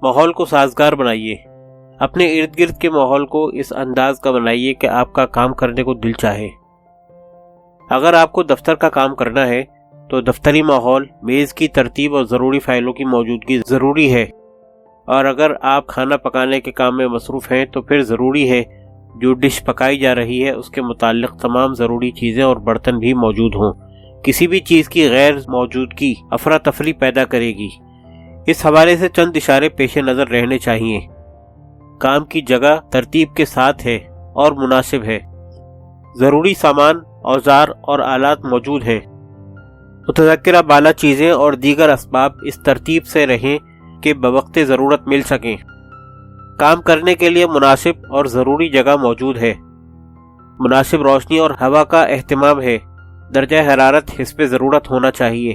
ماحول کو سازگار بنائیے۔ اپنے ارد گرد کے ماحول کو اس انداز کا بنائیے کہ آپ کا کام کرنے کو دل چاہے۔ اگر آپ کو دفتر کا کام کرنا ہے تو دفتری ماحول، میز کی ترتیب اور ضروری فائلوں کی موجودگی ضروری ہے، اور اگر آپ کھانا پکانے کے کام میں مصروف ہیں تو پھر ضروری ہے جو ڈش پکائی جا رہی ہے اس کے متعلق تمام ضروری چیزیں اور برتن بھی موجود ہوں۔ کسی بھی چیز کی غیر موجودگی افراتفری پیدا کرے گی۔ اس حوالے سے چند اشارے پیش نظر رہنے چاہیے۔ کام کی جگہ ترتیب کے ساتھ ہے اور مناسب ہے۔ ضروری سامان، اوزار اور آلات موجود ہیں۔ متذکرہ بالا چیزیں اور دیگر اسباب اس ترتیب سے رہیں کہ بوقت ضرورت مل سکیں۔ کام کرنے کے لیے مناسب اور ضروری جگہ موجود ہے۔ مناسب روشنی اور ہوا کا اہتمام ہے۔ درجہ حرارت حسب ضرورت ہونا چاہیے۔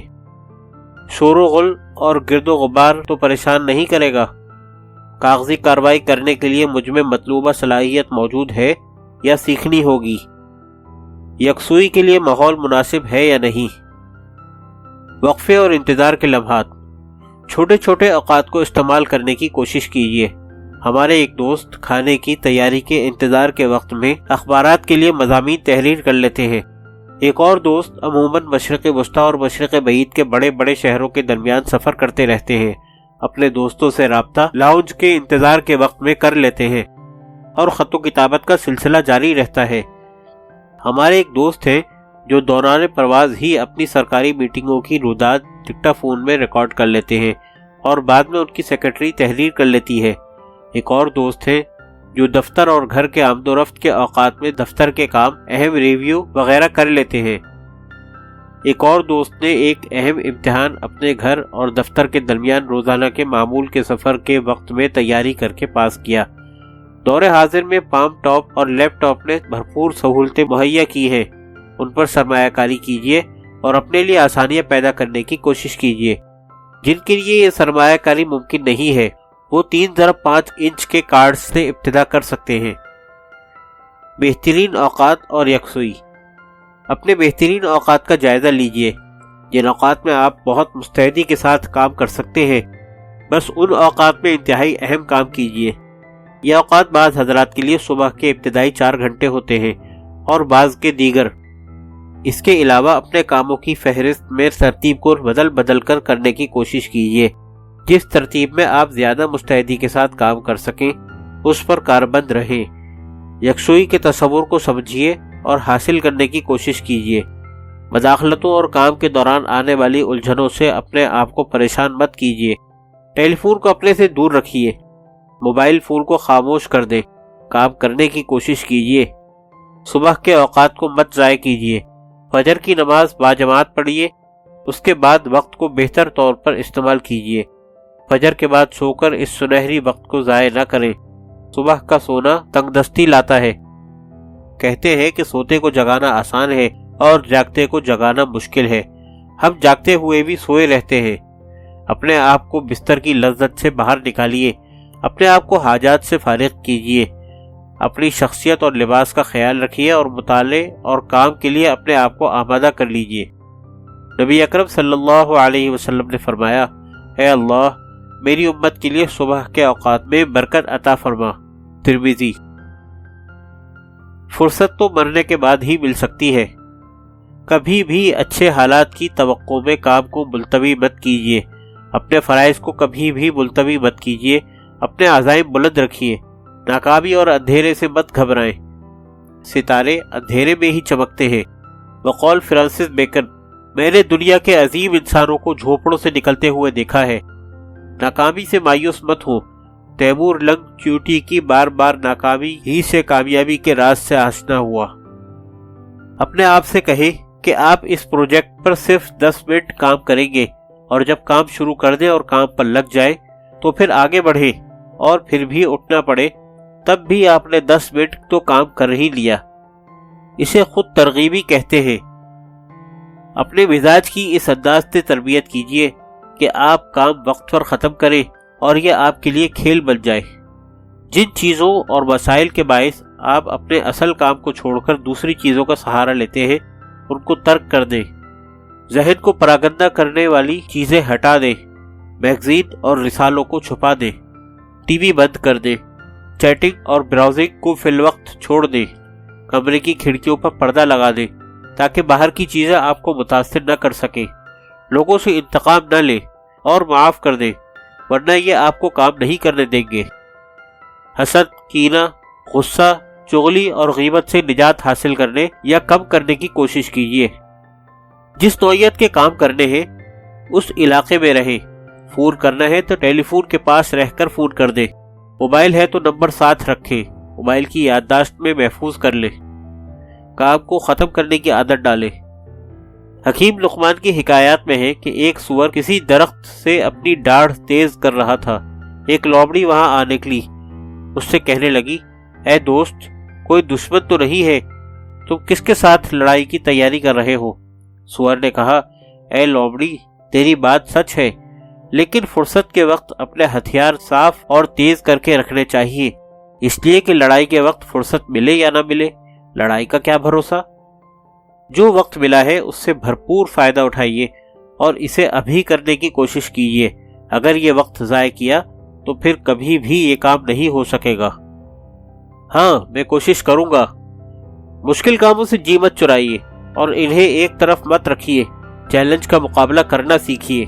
شور و غل اور گرد و غبار تو پریشان نہیں کرے گا۔ کاغذی کارروائی کرنے کے لیے مجھ میں مطلوبہ صلاحیت موجود ہے یا سیکھنی ہوگی۔ یکسوئی کے لیے ماحول مناسب ہے یا نہیں۔ وقفے اور انتظار کے لمحات۔ چھوٹے چھوٹے اوقات کو استعمال کرنے کی کوشش کیجیے۔ ہمارے ایک دوست کھانے کی تیاری کے انتظار کے وقت میں اخبارات کے لیے مضامین تحریر کر لیتے ہیں۔ ایک اور دوست عموماً مشرق وسطیٰ اور مشرق بعید کے بڑے بڑے شہروں کے درمیان سفر کرتے رہتے ہیں۔ اپنے دوستوں سے رابطہ لاؤنج کے انتظار کے وقت میں کر لیتے ہیں اور خط و کتابت کا سلسلہ جاری رہتا ہے۔ ہمارے ایک دوست ہیں جو دوران پرواز ہی اپنی سرکاری میٹنگوں کی روداد ڈکٹا فون میں ریکارڈ کر لیتے ہیں اور بعد میں ان کی سیکرٹری تحریر کر لیتی ہے۔ ایک اور دوست ہیں جو دفتر اور گھر کے آمد و رفت کے اوقات میں دفتر کے کام، اہم ریویو وغیرہ کر لیتے ہیں۔ ایک اور دوست نے ایک اہم امتحان اپنے گھر اور دفتر کے درمیان روزانہ کے معمول کے سفر کے وقت میں تیاری کر کے پاس کیا۔ دور حاضر میں پام ٹاپ اور لیپ ٹاپ نے بھرپور سہولتیں مہیا کی ہیں۔ ان پر سرمایہ کاری کیجیے اور اپنے لیے آسانیاں پیدا کرنے کی کوشش کیجیے۔ جن کے لیے یہ سرمایہ کاری ممکن نہیں ہے وہ 3x5 انچ کے کارڈ سے ابتدا کر سکتے ہیں۔ بہترین اوقات اور یکسوئی۔ اپنے بہترین اوقات کا جائزہ لیجیے۔ جن اوقات میں آپ بہت مستعدی کے ساتھ کام کر سکتے ہیں بس ان اوقات میں انتہائی اہم کام کیجیے۔ یہ اوقات بعض حضرات کے لیے صبح کے ابتدائی 4 گھنٹے ہوتے ہیں اور بعض کے دیگر۔ اس کے علاوہ اپنے کاموں کی فہرست میں ترتیب کو بدل کر کرنے کی کوشش کیجیے۔ جس ترتیب میں آپ زیادہ مستعدی کے ساتھ کام کر سکیں اس پر کاربند رہیں۔ یکسوئی کے تصور کو سمجھیے اور حاصل کرنے کی کوشش کیجیے۔ مداخلتوں اور کام کے دوران آنے والی الجھنوں سے اپنے آپ کو پریشان مت کیجیے۔ ٹیلی فون کو اپنے سے دور رکھیے۔ موبائل فون کو خاموش کر دیں۔ کام کرنے کی کوشش کیجیے۔ صبح کے اوقات کو مت ضائع کیجیے۔ فجر کی نماز باجماعت پڑھیے۔ اس کے بعد وقت کو بہتر طور پر استعمال کیجیے۔ فجر کے بعد سو کر اس سنہری وقت کو ضائع نہ کریں۔ صبح کا سونا تنگ دستی لاتا ہے۔ کہتے ہیں کہ سوتے کو جگانا آسان ہے اور جاگتے کو جگانا مشکل ہے۔ ہم جاگتے ہوئے بھی سوئے رہتے ہیں۔ اپنے آپ کو بستر کی لذت سے باہر نکالیے۔ اپنے آپ کو حاجات سے فارغ کیجیے۔ اپنی شخصیت اور لباس کا خیال رکھیے اور مطالعے اور کام کے لیے اپنے آپ کو آمادہ کر لیجیے۔ نبی اکرم صلی اللہ علیہ وسلم نے فرمایا، اے اللہ میری امت کے لیے صبح کے اوقات میں برکت عطا فرما۔ ترمذی۔ فرصت تو مرنے کے بعد ہی مل سکتی ہے۔ کبھی بھی اچھے حالات کی توقع میں کام کو ملتوی مت کیجیے۔ اپنے فرائض کو کبھی بھی ملتوی مت کیجیے۔ اپنے عزائم بلند رکھیے۔ ناکامی اور اندھیرے سے مت گھبرائیں۔ ستارے اندھیرے میں ہی چمکتے ہیں۔ بقول فرانسس بیکن، میں نے دنیا کے عظیم انسانوں کو جھونپڑوں سے نکلتے ہوئے دیکھا ہے۔ ناکامی سے مایوس مت ہو۔ تیمور لنگ چیوٹی کی بار بار ناکامی ہی سے کامیابی کے راز سے آشنا ہوا۔ اپنے آپ سے کہیں کہ آپ اس پروجیکٹ پر صرف 10 منٹ کام کریں گے اور جب کام شروع کر دیں اور کام پر لگ جائے تو پھر آگے بڑھیں، اور پھر بھی اٹھنا پڑے تب بھی آپ نے 10 منٹ تو کام کر ہی لیا۔ اسے خود ترغیبی کہتے ہیں۔ اپنے مزاج کی اس انداز سے تربیت کیجیے کہ آپ کام وقت پر ختم کریں اور یہ آپ کے لیے کھیل بن جائے۔ جن چیزوں اور وسائل کے باعث آپ اپنے اصل کام کو چھوڑ کر دوسری چیزوں کا سہارا لیتے ہیں ان کو ترک کر دیں۔ ذہن کو پراگندہ کرنے والی چیزیں ہٹا دیں۔ میگزین اور رسالوں کو چھپا دیں۔ ٹی وی بند کر دیں، چیٹنگ اور براؤزنگ کو فی الوقت چھوڑ دیں، کمرے کی کھڑکیوں پر پردہ لگا دیں تاکہ باہر کی چیزیں آپ کو متاثر نہ کر سکیں، لوگوں سے انتقام نہ لیں اور معاف کر دیں ورنہ یہ آپ کو کام نہیں کرنے دیں گے۔ حسد، کینہ، غصہ، چغلی اور غیبت سے نجات حاصل کرنے یا کم کرنے کی کوشش کیجیے۔ جس نوعیت کے کام کرنے ہیں اس علاقے میں رہیں، فون کرنا ہے تو ٹیلی فون کے پاس رہ کر فون کر دیں، موبائل ہے تو نمبر ساتھ رکھیں، موبائل کی یادداشت میں محفوظ کر لیں، کام کو ختم کرنے کی عادت ڈالیں۔ حکیم لقمان کی حکایات میں ہے کہ ایک سور کسی درخت سے اپنی ڈاڑھ تیز کر رہا تھا، ایک لومڑی وہاں آ نکلی، اس سے کہنے لگی، اے دوست، کوئی دشمن تو نہیں ہے، تم کس کے ساتھ لڑائی کی تیاری کر رہے ہو؟ سور نے کہا، اے لومڑی، تیری بات سچ ہے، لیکن فرصت کے وقت اپنے ہتھیار صاف اور تیز کر کے رکھنے چاہیے، اس لیے کہ لڑائی کے وقت فرصت ملے یا نہ ملے، لڑائی کا کیا بھروسہ؟ جو وقت ملا ہے اس سے بھرپور فائدہ اٹھائیے اور اسے ابھی کرنے کی کوشش کیجیے، اگر یہ وقت ضائع کیا تو پھر کبھی بھی یہ کام نہیں ہو سکے گا۔ ہاں، میں کوشش کروں گا۔ مشکل کاموں سے جی مت چرائیے اور انہیں ایک طرف مت رکھیے، چیلنج کا مقابلہ کرنا سیکھیے،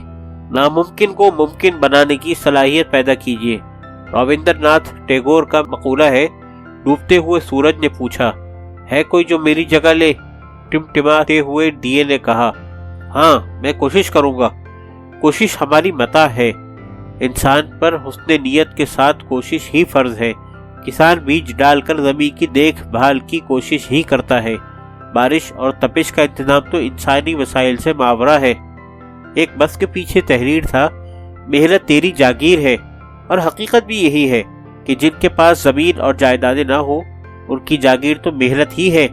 ناممکن کو ممکن بنانے کی صلاحیت پیدا کیجیے۔ رابندر ناتھ ٹیگور کا مقولہ ہے، ڈوبتے ہوئے سورج نے پوچھا، ہے کوئی جو میری جگہ لے؟ ٹمٹماتے ہوئے دیے نے کہا، ہاں، میں کوشش کروں گا۔ کوشش ہماری متاع ہے، انسان پر حسن نیت کے ساتھ کوشش ہی فرض ہے۔ کسان بیج ڈال کر زمین کی دیکھ بھال کی کوشش ہی کرتا ہے، بارش اور تپش کا انتظام تو انسانی وسائل سے ماورا ہے۔ ایک بس کے پیچھے تحریر تھا، محنت تیری جاگیر ہے، اور حقیقت بھی یہی ہے کہ جن کے پاس زمین اور جائیدادیں نہ ہو ان کی جاگیر تو محنت ہی ہے،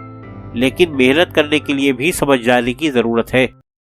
لیکن محنت کرنے کے لیے بھی سمجھداری کی ضرورت ہے۔